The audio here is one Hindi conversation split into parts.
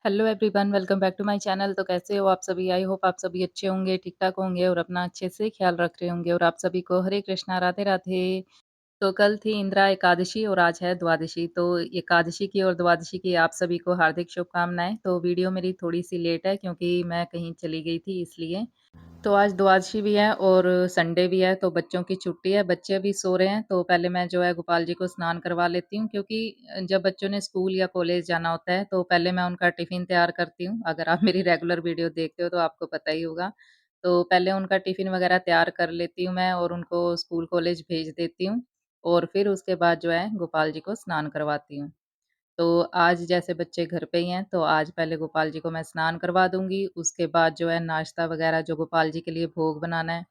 Hello everyone, welcome back to my channel. तो कैसे हो आप सभी? आई होप आप सभी अच्छे होंगे, ठीक-ठाक होंगे और अपना अच्छे से ख्याल रख रहे होंगे और आप सभी को हरे कृष्णा, राधे-राधे। तो कल थी इंदिरा एकादशी और आज है द्वादशी। तो एकादशी की और द्वादशी की आप सभी को हार्दिक शुभकामनाएँ। तो वीडियो मेरी थोड़ी-सी लेट है क्योंकि मैं कहीं चली गई थी इसलिए। तो आज द्वादशी भी है और संडे भी है, तो बच्चों की छुट्टी है, बच्चे अभी सो रहे हैं, तो पहले मैं जो है गोपाल जी को स्नान करवा लेती हूँ क्योंकि जब बच्चों ने स्कूल या कॉलेज जाना होता है, तो पहले मैं उनका टिफ़िन तैयार करती हूँ। अगर आप मेरी रेगुलर वीडियो देखते हो तो आपको पता ही होगा। तो पहले उनका टिफ़िन वगैरह तैयार कर लेती हूँ मैं और उनको स्कूल कॉलेज भेज देती हूँ और फिर उसके बाद जो है गोपाल जी को स्नान करवाती हूँ। तो आज जैसे बच्चे घर पे ही हैं, तो आज पहले गोपाल जी को मैं स्नान करवा दूँगी, उसके बाद जो है नाश्ता वग़ैरह जो गोपाल जी के लिए भोग बनाना है,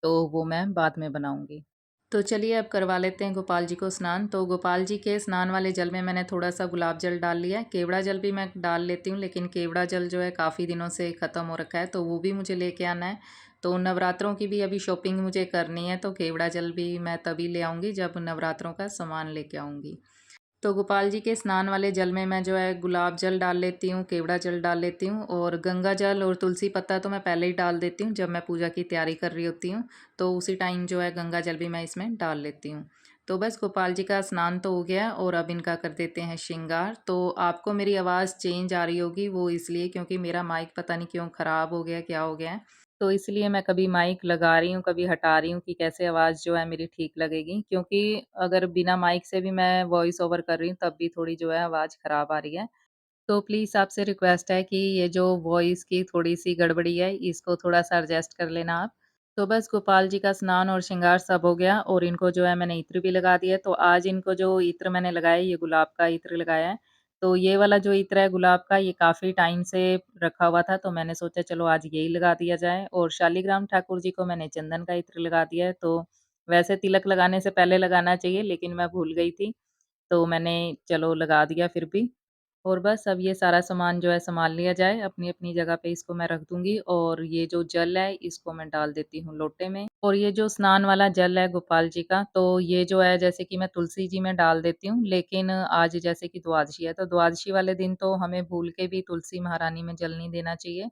तो वो मैं बाद में बनाऊँगी। तो चलिए अब करवा लेते हैं गोपाल जी को स्नान। तो गोपाल जी के स्नान वाले जल में मैंने थोड़ा-सा गुलाब जल डाल लिया है, केवड़ा जल भी मैं डाल लेती हूँ, लेकिन केवड़ा जल जो है काफ़ी दिनों से ख़त्म हो रखा है, तो वो भी मुझे लेके आना है। तो नवरात्रों की भी अभी शॉपिंग मुझे करनी है, तो केवड़ा जल भी मैं तभी ले आऊँगी जब नवरात्रों का सामान लेके आऊँगी। तो गोपाल जी के स्नान वाले जल में मैं जो है गुलाब जल डाल लेती हूँ, केवड़ा जल डाल लेती हूँ और गंगा जल और तुलसी पत्ता तो मैं पहले ही डाल देती हूँ जब मैं पूजा की तैयारी कर रही होती हूँ। तो उसी टाइम जो है गंगा जल भी मैं इसमें डाल लेती हूँ। तो बस गोपाल जी का स्नान तो हो गया और अब इनका कर देते हैं श्रृंगार। तो आपको मेरी आवाज़ चेंज आ रही होगी, वो इसलिए क्योंकि मेरा माइक पता नहीं क्यों ख़राब हो गया, क्या हो गया है। तो इसलिए मैं कभी माइक लगा रही हूँ, कभी हटा रही हूँ कि कैसे आवाज़ जो है मेरी ठीक लगेगी। क्योंकि अगर बिना माइक से भी मैं वॉइस ओवर कर रही हूँ, तब भी थोड़ी जो है आवाज़ ख़राब आ रही है। तो प्लीज़ आपसे रिक्वेस्ट है कि ये जो वॉइस की थोड़ी-सी गड़बड़ी है, इसको थोड़ा-सा एडजस्ट कर लेना आप। तो बस गोपाल जी का स्नान और श्रृंगार सब हो गया और इनको जो है मैंने इत्र भी लगा दिया है। तो आज इनको जो इत्र मैंने लगाया है, ये गुलाब का इत्र लगाया है। तो ये वाला जो इत्र है गुलाब का, ये काफ़ी टाइम से रखा हुआ था, तो मैंने सोचा चलो आज यही लगा दिया जाए और शालिग्राम ठाकुर जी को मैंने चंदन का इत्र लगा दिया है। तो वैसे तिलक लगाने से पहले लगाना चाहिए, लेकिन मैं भूल गई थी, तो मैंने चलो लगा दिया फिर भी। और बस अब ये सारा सामान जो है सँभाल लिया जाए, अपनी-अपनी जगह पे इसको मैं रख दूँगी और ये जो जल है इसको मैं डाल देती हूँ लोटे में। और ये जो स्नान वाला जल है गोपाल जी का, तो ये जो है जैसे कि मैं तुलसी जी में डाल देती हूँ, लेकिन आज जैसे कि द्वादशी है, तो द्वादशी वाले दिन तो हमें भूल के भी तुलसी महारानी में जल नहीं देना चाहिए।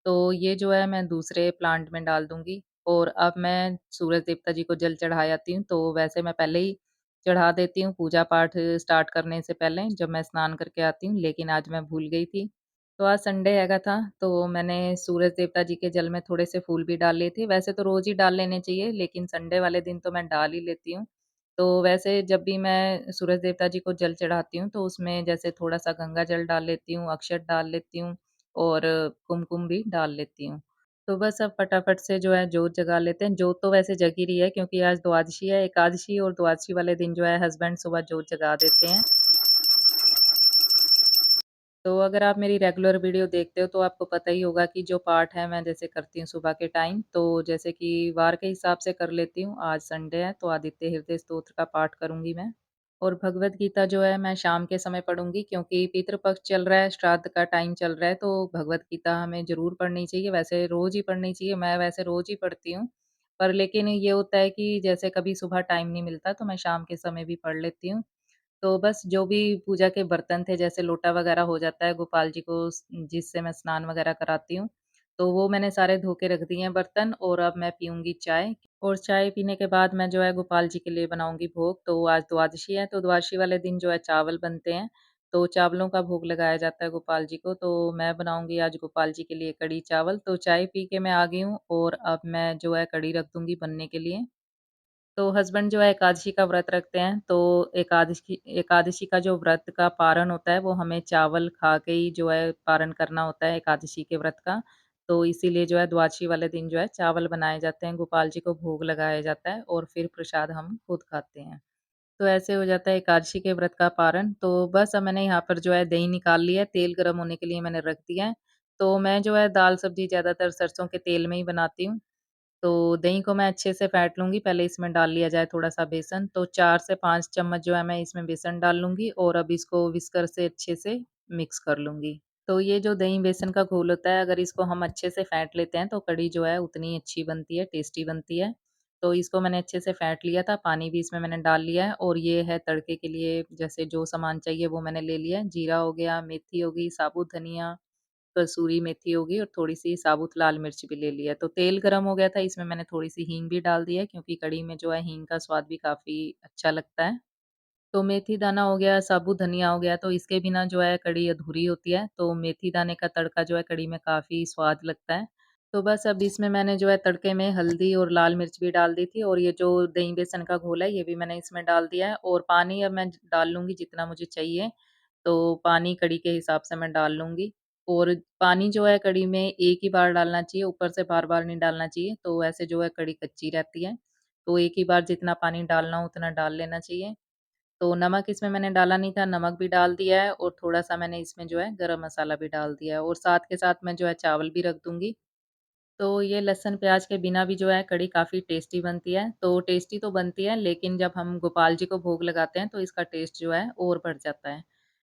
तो ये जो है मैं दूसरे प्लांट में डाल दूँगी और अब मैं सूरज देवता जी को जल चढ़ा आती हूँ, तो वैसे मैं पहले ही चढ़ा देती हूँ पूजा-पाठ स्टार्ट करने से पहले जब मैं स्नान करके आती हूँ, लेकिन आज मैं भूल गई थी। तो आज संडे हैगा था, तो मैंने सूरज देवता जी के जल में थोड़े से फूल भी डाल लिए थे। वैसे तो रोज़ ही डाल लेने चाहिए, लेकिन संडे वाले दिन तो मैं डाल ही लेती हूँ। तो वैसे जब भी मैं सूरज देवता जी को जल चढ़ाती हूँ, तो उसमें जैसे थोड़ा-सा गंगा जल डाल लेती हूँ, अक्षत डाल लेती हूँ और कुमकुम भी डाल लेती हूँ। तो बस अब फटाफट से जो है जोत जगा लेते हैं। जोत तो वैसे जग ही रही है क्योंकि आज द्वादशी है, एकादशी और द्वादशी वाले दिन जो है हस्बैंड सुबह जोत जगा देते हैं। तो अगर आप मेरी रेगुलर वीडियो देखते हो तो आपको पता ही होगा कि जो पाठ है मैं जैसे करती हूँ सुबह के टाइम, तो जैसे कि वार के हिसाब से कर लेती हूँ। आज संडे है तो आदित्य हृदय स्तोत्र का पाठ करूँगी मैं। और भगवद गीता जो है मैं शाम के समय पढ़ूँगी क्योंकि पितृ पक्ष चल रहा है, श्राद्ध का टाइम चल रहा है, तो भगवद गीता हमें ज़रूर पढ़नी चाहिए। वैसे रोज़ ही पढ़नी चाहिए, मैं वैसे रोज़ ही पढ़ती हूँ। पर लेकिन ये होता है कि जैसे कभी सुबह टाइम नहीं मिलता तो मैं शाम के समय भी पढ़ लेती हूँ। तो बस जो भी पूजा के बर्तन थे जैसे लोटा वगैरह हो जाता है गोपाल जी को जिससे मैं स्नान वगैरह कराती हूँ, तो वो मैंने सारे धो के रख दिए हैं बर्तन और अब मैं पीऊँगी चाय और चाय पीने के बाद मैं जो है गोपाल जी के लिए बनाऊँगी भोग। तो आज द्वादशी है, तो द्वादशी वाले दिन जो है चावल बनते हैं, तो चावलों का भोग लगाया जाता है गोपाल जी को, तो मैं बनाऊँगी आज गोपाल जी के लिए कढ़ी चावल। तो चाय पी के मैं आ गई हूँ और अब मैं जो है कढ़ी रख दूँगी बनने के लिए। तो हस्बैंड जो है एकादशी का व्रत रखते हैं, तो एकादशी का जो व्रत का पारण होता है, वो हमें चावल खा के ही जो है पारण करना होता है एकादशी के व्रत का। तो इसीलिए जो है द्वादशी वाले दिन जो है चावल बनाए जाते हैं, गोपाल जी को भोग लगाया जाता है और फिर प्रसाद हम खुद खाते हैं। तो ऐसे हो जाता है एकादशी के व्रत का पारण। तो बस अब मैंने यहाँ पर जो है दही निकाल लिया है, तेल गरम होने के लिए मैंने रख दिया है। तो मैं जो है दाल-सब्ज़ी ज़्यादातर सरसों के तेल में ही बनाती हूँ। तो दही को मैं अच्छे से फेंट लूँगी, पहले इसमें डाल लिया जाए थोड़ा-सा बेसन, तो 4 से 5 चम्मच जो है मैं इसमें बेसन डाल लूँगी और अब इसको व्हिस्कर से अच्छे से मिक्स कर लूँगी। तो ये जो दही बेसन का घोल होता है, अगर इसको हम अच्छे से फेंट लेते हैं, तो कढ़ी जो है उतनी अच्छी बनती है, टेस्टी बनती है। तो इसको मैंने अच्छे से फेंट लिया था, पानी भी इसमें मैंने डाल लिया है और ये है तड़के के लिए जैसे जो सामान चाहिए वो मैंने ले लिया है। जीरा हो गया, मेथी हो गई, साबुत धनिया, कसूरी मेथी होगी और थोड़ी-सी साबुत लाल मिर्च भी ले लिया है। तो तेल गरम हो गया था, इसमें मैंने थोड़ी-सी हींग भी डाल दी है क्योंकि कढ़ी में जो है हींग का स्वाद भी काफ़ी अच्छा लगता है। तो मेथी दाना हो गया, साबुत धनिया हो गया, तो इसके बिना जो है कढ़ी अधूरी होती है, तो मेथी दाने का तड़का जो है कढ़ी में काफ़ी स्वाद लगता है। तो बस अब इसमें मैंने जो है तड़के में हल्दी और लाल मिर्च भी डाल दी थी और ये जो दही बेसन का घोल है, ये भी मैंने इसमें डाल दिया है और पानी अब मैं डाल लूँगी जितना मुझे चाहिए, तो पानी कढ़ी के हिसाब से मैं डाल लूँगी। और पानी जो है कढ़ी में एक ही बार डालना चाहिए, ऊपर से बार-बार नहीं डालना चाहिए, तो ऐसे जो है कढ़ी कच्ची रहती है। तो एक ही बार जितना पानी डालना हो उतना डाल लेना चाहिए। तो नमक इसमें मैंने डाला नहीं था, नमक भी डाल दिया है और थोड़ा-सा मैंने इसमें जो है गरम मसाला भी डाल दिया है और साथ के साथ मैं जो है चावल भी रख दूँगी। तो ये लहसुन प्याज के बिना भी जो है कढ़ी काफ़ी टेस्टी बनती है। तो टेस्टी तो बनती है लेकिन जब हम गोपाल जी को भोग लगाते हैं तो इसका टेस्ट जो है और बढ़ जाता है।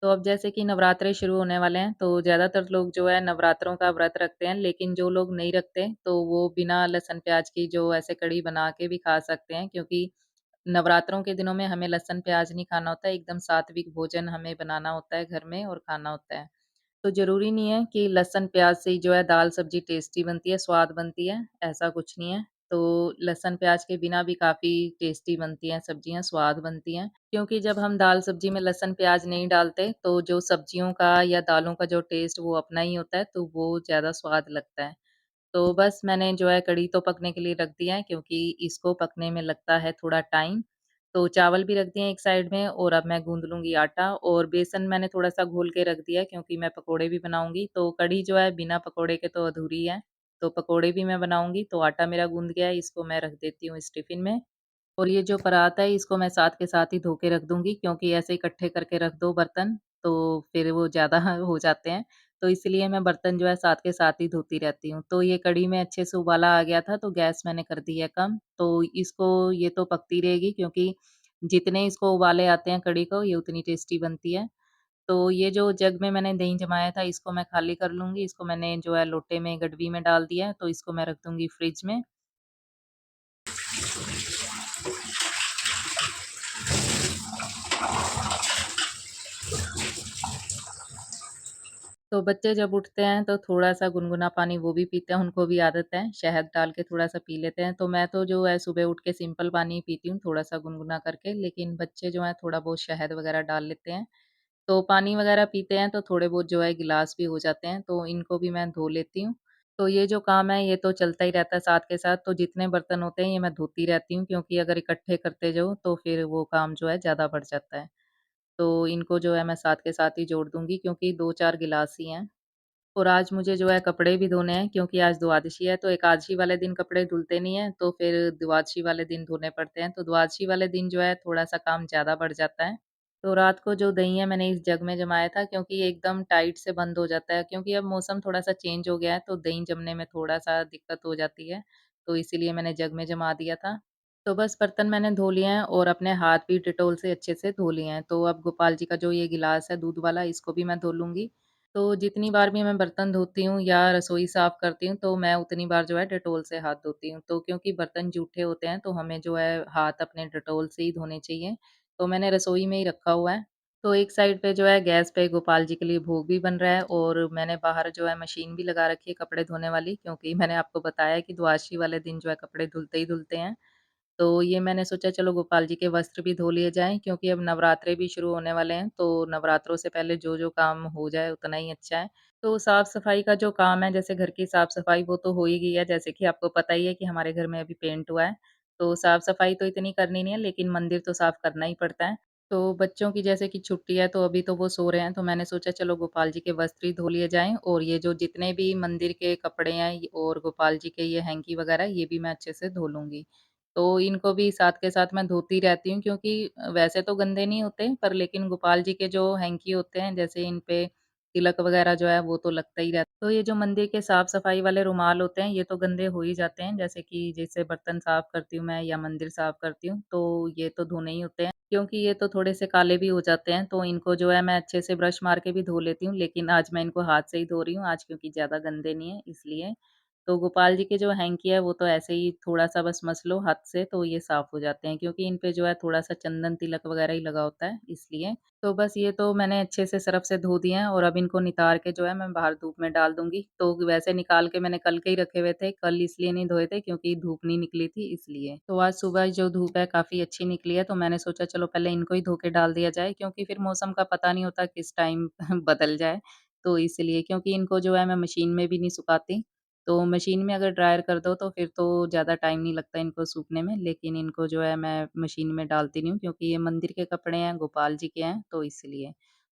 तो अब जैसे कि नवरात्रे शुरू होने वाले हैं तो ज़्यादातर लोग जो है नवरात्रों का व्रत रखते हैं लेकिन जो लोग नहीं रखते तो वो बिना लहसुन प्याज की जो ऐसे कढ़ी बना के भी खा सकते हैं क्योंकि नवरात्रों के दिनों में हमें लहसुन प्याज नहीं खाना होता है, एकदम सात्विक भोजन हमें बनाना होता है घर में और खाना होता है। तो ज़रूरी नहीं है कि लहसुन प्याज से ही जो है दाल सब्ज़ी टेस्टी बनती है, स्वाद बनती है, ऐसा कुछ नहीं है। तो लहसुन प्याज के बिना भी काफ़ी टेस्टी बनती हैं सब्ज़ियाँ, स्वाद बनती हैं। क्योंकि जब हम दाल सब्ज़ी में लहसुन प्याज नहीं डालते, तो जो सब्ज़ियों का या दालों का जो टेस्ट वो अपना ही होता है, तो वो ज़्यादा स्वाद लगता है। तो बस मैंने जो है कढ़ी तो पकने के लिए रख दिया है क्योंकि इसको पकने में लगता है थोड़ा टाइम। तो चावल भी रख दिए हैं एक साइड में और अब मैं गूँध लूँगी आटा और बेसन मैंने थोड़ा-सा घोल के रख दिया है क्योंकि मैं पकोड़े भी बनाऊँगी। तो कढ़ी जो है बिना पकोड़े के तो अधूरी है। तो पकोड़े भी मैं बनाऊँगी, तो आटा मेरा गूँध गया है, इसको मैं रख देती हूँ इस टिफ़िन में। और ये जो परात है इसको मैं साथ के साथ ही धो के रख दूँगी क्योंकि ऐसे इकट्ठे करके रख दो बर्तन तो फिर वो ज़्यादा हो जाते हैं। तो इसलिए मैं बर्तन जो है साथ के साथ ही धोती रहती हूँ। तो ये कढ़ी में अच्छे से उबाला आ गया था तो गैस मैंने कर दी है कम। तो इसको ये तो पकती रहेगी क्योंकि जितने इसको उबाले आते हैं कढ़ी को ये उतनी टेस्टी बनती है। तो ये जो जग में मैंने दही जमाया था इसको मैं खाली कर लूँगी। इसको मैंने जो है लोटे में गडवी में डाल दिया है तो इसको मैं रख दूँगी फ्रिज में। तो बच्चे जब उठते हैं तो थोड़ा-सा गुनगुना पानी वो भी पीते हैं, उनको भी आदत है, शहद डाल के थोड़ा-सा पी लेते हैं। तो मैं तो जो है सुबह उठ के सिंपल पानी ही पीती हूँ, थोड़ा-सा गुनगुना करके, लेकिन बच्चे जो हैं थोड़ा बहुत शहद वगैरह डाल लेते हैं। तो पानी वगैरह पीते हैं तो थोड़े बहुत जो है गिलास भी हो जाते हैं, तो इनको भी मैं धो लेती हूँ। तो ये जो काम है ये तो चलता ही रहता है साथ के साथ, तो जितने बर्तन होते हैं ये मैं धोती रहती हूँ क्योंकि अगर इकट्ठे करते जाओ तो फिर वो काम जो है ज़्यादा बढ़ जाता है। तो इनको जो है मैं साथ के साथ ही जोड़ दूँगी क्योंकि 2-4 गिलास ही हैं। और आज मुझे जो है कपड़े भी धोने हैं क्योंकि आज द्वादशी है, तो एकादशी वाले दिन कपड़े धुलते नहीं हैं, तो फिर द्वादशी वाले दिन धोने पड़ते हैं। तो द्वादशी वाले दिन जो है थोड़ा-सा काम ज़्यादा बढ़ जाता है। तो रात को जो दही है मैंने इस जग में जमाया था क्योंकि ये एकदम टाइट से बंद हो जाता है क्योंकि अब मौसम थोड़ा-सा चेंज हो गया है, तो दही जमने में थोड़ा-सा दिक्कत हो जाती है, तो इसीलिए मैंने जग में जमा दिया था। तो बस बर्तन मैंने धो लिए हैं और अपने हाथ भी डेटॉल से अच्छे से धो लिए हैं। तो अब गोपाल जी का जो ये गिलास है दूध वाला, इसको भी मैं धो लूँगी। तो जितनी बार भी मैं बर्तन धोती हूँ या रसोई साफ करती हूँ, तो मैं उतनी बार जो है डेटॉल से हाथ धोती हूँ। तो क्योंकि बर्तन जूठे होते हैं, तो हमें जो है हाथ अपने डेटॉल से ही धोने चाहिए। तो मैंने रसोई में ही रखा हुआ है। तो एक साइड पे जो है गैस पे गोपाल जी के लिए भोग भी बन रहा है और मैंने बाहर जो है मशीन भी लगा रखी है कपड़े धोने वाली क्योंकि मैंने आपको बताया कि द्वादशी वाले दिन जो है कपड़े धुलते ही धुलते हैं। तो ये मैंने सोचा चलो गोपाल जी के वस्त्र भी धो लिए जाएँ क्योंकि अब नवरात्रे भी शुरू होने वाले हैं, तो नवरात्रों से पहले जो-जो काम हो जाए उतना ही अच्छा है। तो साफ-सफाई का जो काम है जैसे घर की साफ-सफाई वो तो हो ही गई है, जैसे कि आपको पता ही है कि हमारे घर में अभी पेंट हुआ है। तो साफ-सफाई तो इतनी करनी नहीं है लेकिन मंदिर तो साफ करना ही पड़ता है। तो बच्चों की जैसे कि छुट्टी है तो अभी तो वो सो रहे हैं, तो मैंने सोचा चलो गोपाल जी के वस्त्र ही धो लिए जाएँ और ये जो जितने भी मंदिर के कपड़े हैं और गोपाल जी के ये हैंकी वगैरह ये भी मैं अच्छे से धो लूँगी। तो इनको भी साथ के साथ मैं धोती रहती हूँ क्योंकि वैसे तो गंदे नहीं होते पर लेकिन गोपाल जी के जो हैंकी होते हैं जैसे इन पे तिलक वगैरह जो है वो तो लगता ही रहता है। तो ये जो मंदिर के साफ-सफाई वाले रुमाल होते हैं ये तो गंदे हो ही जाते हैं जैसे कि जैसे बर्तन साफ करती हूँ मैं या मंदिर साफ करती हूँ तो ये तो धोने ही होते हैं। क्योंकि ये तो थोड़े से काले भी हो जाते हैं तो इनको जो है मैं अच्छे से ब्रश मार के भी धो लेती हूँ लेकिन आज मैं इनको हाथ से ही धो रही हूँ आज क्योंकि ज़्यादा गंदे नहीं है इसलिए। तो गोपाल जी के जो हैंकी है वो तो ऐसे ही थोड़ा-सा बस मस लो हाथ से तो ये साफ़ हो जाते हैं क्योंकि इन पे जो है थोड़ा-सा चंदन तिलक वग़ैरह ही लगा होता है इसलिए। तो बस ये तो मैंने अच्छे से सरफ़ से धो दिए हैं और अब इनको नितार के जो है मैं बाहर धूप में डाल दूँगी। तो वैसे निकाल के मैंने कल के ही रखे हुए थे, कल इसलिए नहीं धोए थे क्योंकि धूप नहीं निकली थी इसलिए। तो आज सुबह जो धूप है काफ़ी अच्छी निकली है तो मैंने सोचा चलो पहले इनको ही धो के डाल दिया जाए क्योंकि फिर मौसम का पता नहीं होता किस टाइम बदल जाए। तो इसलिए क्योंकि इनको जो है मैं मशीन में भी नहीं सुखाती तो मशीन में अगर ड्रायर कर दो तो फिर तो ज़्यादा टाइम नहीं लगता इनको सूखने में, लेकिन इनको जो है मैं मशीन में डालती नहीं हूँ क्योंकि ये मंदिर के कपड़े हैं, गोपाल जी के हैं, तो इसलिए।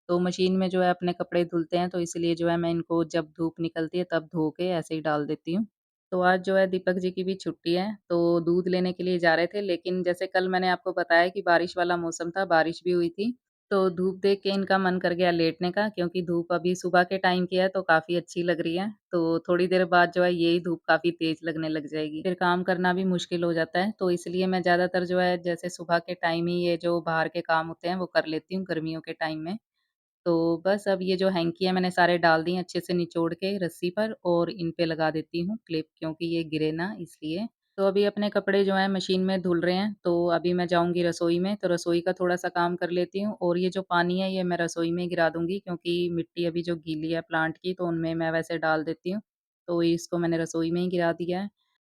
तो मशीन में जो है अपने कपड़े धुलते हैं, तो इसलिए जो है मैं इनको जब धूप निकलती है तब धो के ऐसे ही डाल देती हूँ। तो आज जो है दीपक जी की भी छुट्टी है, तो दूध लेने के लिए जा रहे थे, लेकिन जैसे कल मैंने आपको बताया कि बारिश वाला मौसम था, बारिश भी हुई थी, तो धूप देख के इनका मन कर गया लेटने का क्योंकि धूप अभी सुबह के टाइम की है तो काफ़ी अच्छी लग रही है। तो थोड़ी देर बाद जो है यही धूप काफ़ी तेज़ लगने लग जाएगी। फिर काम करना भी मुश्किल हो जाता है, तो इसलिए मैं ज़्यादातर जो है जैसे सुबह के टाइम ही ये जो बाहर के काम होते हैं वो कर लेती हूँ गर्मियों के टाइम में। तो बस अब ये जो हैंकी है मैंने सारे डाल दिए अच्छे से निचोड़ के रस्सी पर और इन पे लगा देती हूँ क्लिप क्योंकि ये गिरे ना इसलिए। तो अभी अपने कपड़े जो हैं मशीन में धुल रहे हैं, तो अभी मैं जाऊँगी रसोई में, तो रसोई का थोड़ा-सा काम कर लेती हूँ और ये जो पानी है ये मैं रसोई में गिरा दूँगी क्योंकि मिट्टी अभी जो गीली है प्लांट की तो उनमें मैं वैसे डाल देती हूँ। तो इसको मैंने रसोई में ही गिरा दिया है।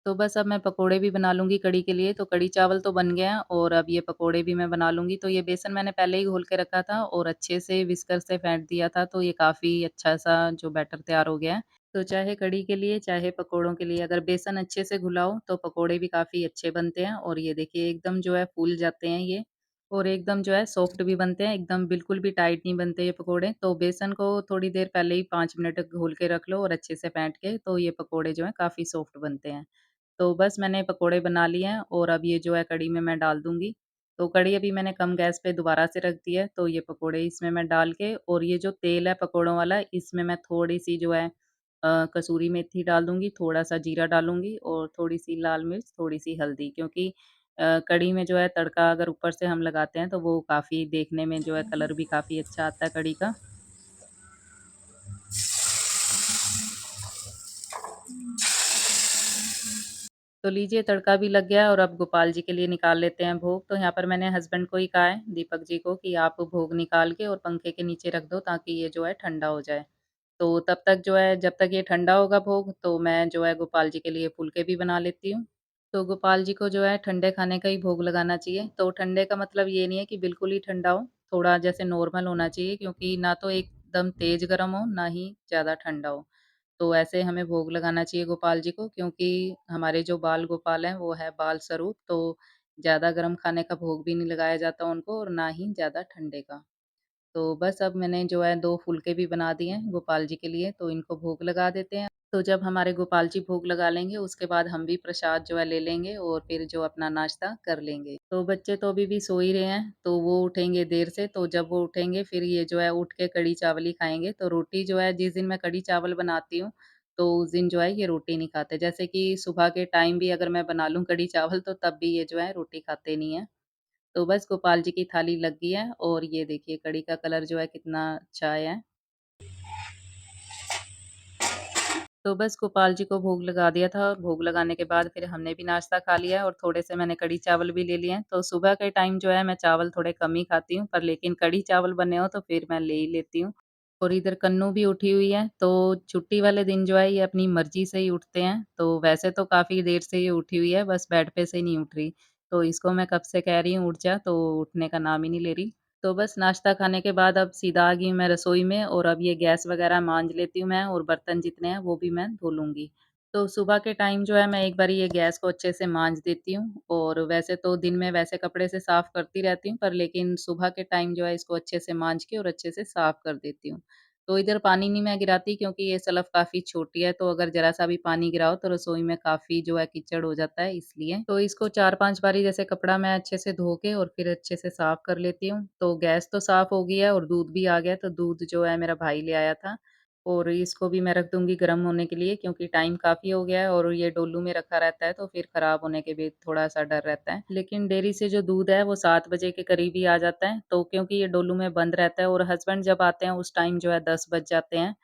तो बस अब मैं पकोड़े भी बना लूँगी कढ़ी के लिए, तो कढ़ी चावल तो बन गया और अब ये पकोड़े भी मैं बना लूँगी। तो ये बेसन मैंने पहले ही घोल के रखा था और अच्छे से विस्कर से फेंट दिया था, तो ये काफ़ी अच्छा-सा जो बैटर तैयार हो गया है। तो चाहे कढ़ी के लिए, चाहे पकोड़ों के लिए अगर बेसन अच्छे से घुला हो, तो पकोड़े भी काफ़ी अच्छे बनते हैं और ये देखिए एकदम जो है फूल जाते हैं ये और एकदम जो है सॉफ्ट भी बनते हैं, एकदम बिल्कुल भी टाइट नहीं बनते ये पकोड़े। तो बेसन को थोड़ी देर पहले ही 5 मिनट घोल के रख लो और अच्छे से फेंट के, तो ये पकोड़े जो हैं काफ़ी सॉफ्ट बनते हैं। तो बस मैंने पकोड़े बना लिए हैं और अब ये जो है कढ़ी में मैं डाल दूँगी। तो कढ़ी अभी मैंने कम गैस पे दोबारा से रख दी है, तो ये पकोड़े इसमें मैं डाल के और ये जो तेल है पकोड़ों वाला, इसमें मैं थोड़ी-सी जो है कसूरी मेथी डाल दूँगी, थोड़ा-सा जीरा डालूँगी और थोड़ी-सी लाल मिर्च, थोड़ी-सी हल्दी क्योंकि कढ़ी में जो है तड़का अगर ऊपर से हम लगाते हैं, तो वो काफ़ी देखने में जो है कलर भी काफ़ी अच्छा आता है कढ़ी का। तो लीजिए तड़का भी लग गया और अब गोपाल जी के लिए निकाल लेते हैं भोग। तो यहाँ पर मैंने हस्बैंड को ही कहा है, दीपक जी को कि आप भोग निकाल के और पंखे के नीचे रख दो ताकि ये जो है ठंडा हो जाए। तो तब तक जो है जब तक ये ठंडा होगा भोग तो मैं जो है गोपाल जी के लिए फुलके भी बना लेती हूँ। तो गोपाल जी को जो है ठंडे खाने का ही भोग लगाना चाहिए। तो ठंडे का मतलब ये नहीं है कि बिल्कुल ही ठंडा हो, थोड़ा जैसे नॉर्मल होना चाहिए क्योंकि ना तो एकदम तेज़ गरम हो, ना ही ज़्यादा ठंडा हो। तो ऐसे हमें भोग लगाना चाहिए गोपाल जी को क्योंकि हमारे जो बाल गोपाल हैं वो है बाल स्वरूप तो ज़्यादा गर्म खाने का भोग भी नहीं लगाया जाता उनको और ना ही ज़्यादा ठंडे का। तो बस अब मैंने जो है 2 फुलके भी बना दिए हैं गोपाल जी के लिए, तो इनको भोग लगा देते हैं। तो जब हमारे गोपाल जी भोग लगा लेंगे, उसके बाद हम भी प्रसाद जो है ले लेंगे और फिर जो अपना नाश्ता कर लेंगे। तो बच्चे तो अभी भी सो ही रहे हैं, तो वो उठेंगे देर से, तो जब वो उठेंगे फिर ये जो है उठ के कढ़ी चावल ही खाएँगे। तो रोटी जो है जिस दिन मैं कढ़ी चावल बनाती हूँ, तो उस दिन जो है ये रोटी नहीं खाते। जैसे कि सुबह के टाइम भी अगर मैं बना लूँ कढ़ी चावल, तो तब भी ये जो है रोटी खाते नहीं हैं। तो बस गोपाल जी की थाली लग गई है और ये देखिए कढ़ी का कलर जो है कितना अच्छा आया है। तो बस गोपाल जी को भोग लगा दिया था और भोग लगाने के बाद फिर हमने भी नाश्ता खा लिया है और थोड़े से मैंने कढ़ी चावल भी ले लिए हैं। तो सुबह के टाइम जो है मैं चावल थोड़े कम ही खाती हूँ, पर लेकिन कढ़ी चावल बने हो तो फिर मैं ले ही लेती हूँ। और इधर कन्नू भी उठी हुई है, तो छुट्टी वाले दिन जो है ये अपनी मर्ज़ी से ही उठते हैं। तो वैसे तो काफ़ी देर से ये उठी हुई है, बस बेड पे से ही नहीं उठ रही। तो इसको मैं कब से कह रही हूँ उठ जा, तो उठने का नाम ही नहीं ले रही। तो बस नाश्ता खाने के बाद अब सीधा आ गई हूँ मैं रसोई में और अब ये गैस वगैरह मांज लेती हूँ मैं और बर्तन जितने हैं वो भी मैं धो लूँगी। तो सुबह के टाइम जो है मैं एक बारी ये गैस को अच्छे से मांज देती हूँ और वैसे तो दिन में वैसे कपड़े से साफ़ करती रहती हूँ पर लेकिन सुबह के टाइम जो है इसको अच्छे से मांज के और अच्छे से साफ़ कर देती हूँ। तो इधर पानी नहीं मैं गिराती क्योंकि ये सलफ़ काफ़ी छोटी है तो अगर ज़रा-सा भी पानी गिराओ तो रसोई में काफ़ी जो है कीचड़ हो जाता है इसलिए। तो इसको 4-5 बारी जैसे कपड़ा मैं अच्छे से धो के और फिर अच्छे से साफ़ कर लेती हूँ। तो गैस तो साफ़ हो गई है और दूध भी आ गया तो दूध जो है मेरा भाई ले आया था और इसको भी मैं रख दूँगी गर्म होने के लिए क्योंकि टाइम काफ़ी हो गया है और ये डोलू में रखा रहता है तो फिर ख़राब होने के भी थोड़ा-सा डर रहता है। लेकिन डेयरी से जो दूध है वो 7 बजे के करीब ही आ जाता है, तो क्योंकि ये डोलू में बंद रहता है और हस्बैंड जब आते हैं उस टाइम जो है 10 बज जाते हैं।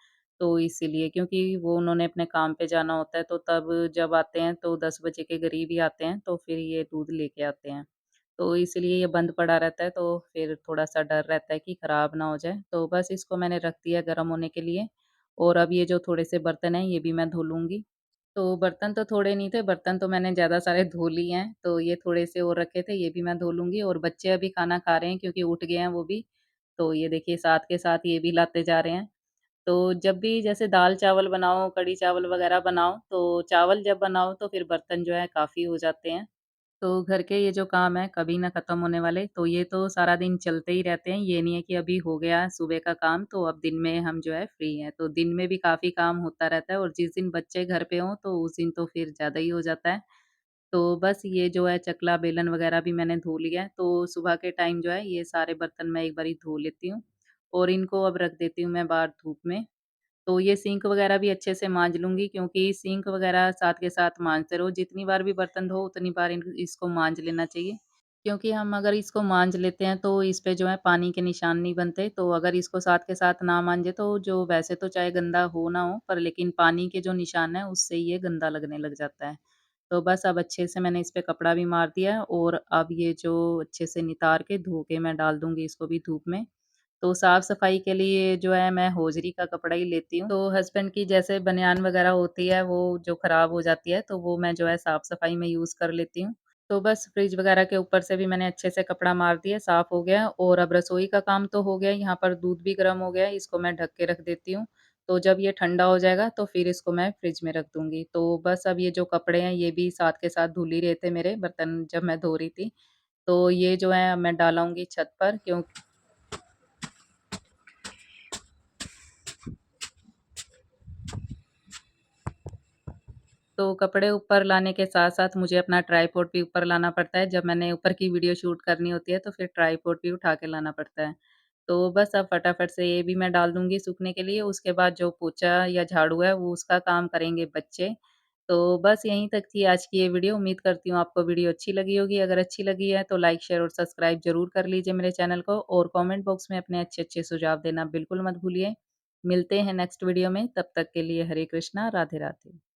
तो इसीलिए क्योंकि वो उन्होंने अपने काम पे जाना होता है, तो तब जब आते हैं तो 10 बजे के करीब ही आते हैं, तो फिर ये दूध लेके आते हैं। तो इसलिए ये बंद पड़ा रहता है, तो फिर थोड़ा-सा डर रहता है कि खराब ना हो जाए। तो बस इसको मैंने रख दिया गरम होने के लिए और अब ये जो थोड़े से बर्तन हैं, ये भी मैं धो लूँगी। तो बर्तन तो थोड़े नहीं थे, बर्तन तो मैंने ज़्यादा सारे धो लिए हैं, तो ये थोड़े से और रखे थे, ये भी मैं धो लूँगी और बच्चे अभी खाना खा रहे हैं क्योंकि उठ गए हैं वो भी। तो ये देखिए साथ के साथ ये भी लाते जा रहे हैं। तो जब भी जैसे दाल-चावल बनाओ, कढ़ी चावल वगैरह बनाओ, तो चावल जब बनाओ तो फिर बर्तन जो है काफ़ी हो जाते हैं। तो घर के ये जो काम है कभी ना खत्म होने वाले, तो ये तो सारा दिन चलते ही रहते हैं। ये नहीं है कि अभी हो गया सुबह का काम तो अब दिन में हम जो है फ्री हैं। तो दिन में भी काफ़ी काम होता रहता है और जिस दिन बच्चे घर पे हों तो उस दिन तो फिर ज़्यादा ही हो जाता है। तो बस ये जो है चकला बेलन वगैरह भी मैंने धो लिया है, तो सुबह के टाइम जो है ये सारे बर्तन मैं एक बारी धो लेती हूँ और इनको अब रख देती हूँ मैं बाहर धूप में। तो ये सिंक वगैरह भी अच्छे से माँज लूँगी क्योंकि सिंक वगैरह साथ के साथ माँजते रहो, जितनी बार भी बर्तन धो उतनी बार इन इसको माँज लेना चाहिए। क्योंकि हम अगर इसको माँज लेते हैं तो इस पे जो है पानी के निशान नहीं बनते, तो अगर इसको साथ के साथ ना माँजे तो जो वैसे तो चाहे गंदा हो ना हो, पर लेकिन पानी के जो निशान हैं उससे ये गंदा लगने लग जाता है। तो बस अब अच्छे से मैंने इस पे कपड़ा भी मार दिया है और अब ये जो अच्छे से नितार के धो के मैं डाल दूँगी इसको भी धूप में। तो साफ-सफाई के लिए जो है मैं होज़री का कपड़ा ही लेती हूँ। तो हस्बैंड की जैसे बनियान वग़ैरह होती है वो जो ख़राब हो जाती है तो वो मैं जो है साफ-सफाई में यूज़ कर लेती हूँ। तो बस फ्रिज वग़ैरह के ऊपर से भी मैंने अच्छे से कपड़ा मार दिया, साफ़ हो गया और अब रसोई का काम तो हो गया, यहाँ पर दूध भी गर्म हो गया है, इसको मैं ढक के रख देती हूँ। तो जब ये ठंडा हो जाएगा तो फिर इसको मैं फ्रिज में रख दूँगी। तो बस अब ये जो कपड़े हैं ये भी साथ के साथ धुल ही रहे थे मेरे बर्तन जब मैं धो रही थी। तो ये जो है अब मैं डालाऊँगी छत पर क्यों तो कपड़े ऊपर लाने के साथ-साथ मुझे अपना ट्राइपॉड भी ऊपर लाना पड़ता है। जब मैंने ऊपर की वीडियो शूट करनी होती है, तो फिर ट्राइपॉड भी उठा के लाना पड़ता है। तो बस अब फटाफट से ये भी मैं डाल दूँगी सूखने के लिए, उसके बाद जो पोछा या झाड़ू है, वो उसका काम करेंगे बच्चे। तो बस यहीं तक थी आज की ये वीडियो। उम्मीद करती हूँ आपको वीडियो अच्छी लगी होगी। अगर अच्छी लगी है, तो लाइक, शेयर और सब्सक्राइब ज़रूर कर लीजिए मेरे चैनल को और कमेंट बॉक्स में अपने अच्छे-अच्छे सुझाव देना बिल्कुल मत भूलिए। मिलते हैं नेक्स्ट वीडियो में, तब तक के लिए हरे कृष्णा, राधे-राधे।